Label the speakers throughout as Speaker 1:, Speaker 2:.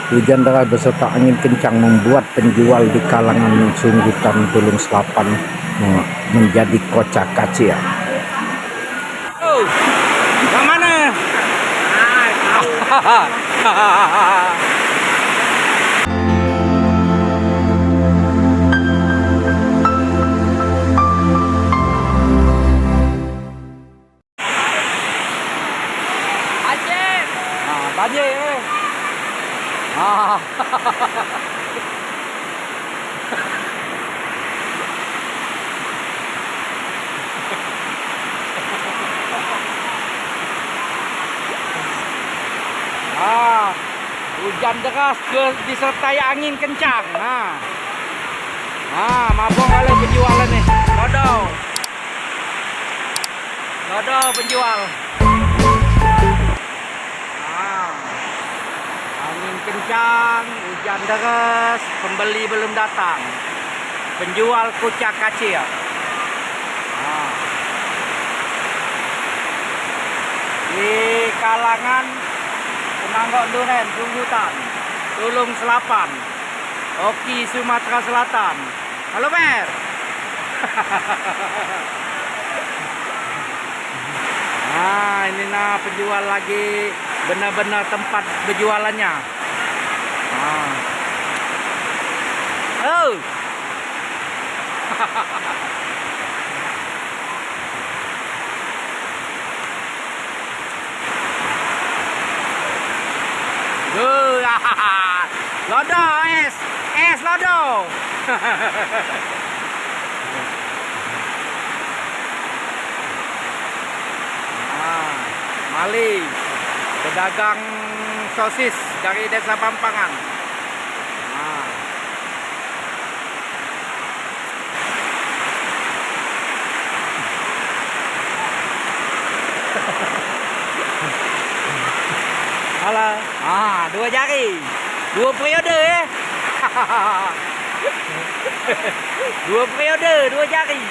Speaker 1: Hujan deras beserta angin kencang membuat penjual di kalangan Sungutan Tulung Selapan menjadi kocak-kacir.
Speaker 2: Oh, yang mana? Banjir. Hujan deras disertai angin kencang. Mabong oleh penjualan nih. Lodo penjual. Angin kencang, hujan deras, pembeli belum datang. Penjual kucak kacir. Di kalangan Penanggok Duren, Sungutan, Tulung Selapan, Oki, Sumatera Selatan. Halo Mer. Ini penjual lagi benar-benar tempat berjualannya. Oh. Lodo es lodo. Mali, pedagang sosis dari Desa Pampangan. Halo. 2 jari. 2 periode ya. 2 periode, 2 jari.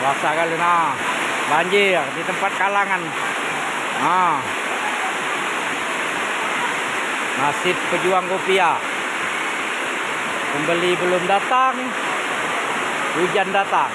Speaker 2: Rasa kali banjir di tempat kalangan. Nasib pejuang rupiah. Pembeli belum datang, hujan datang.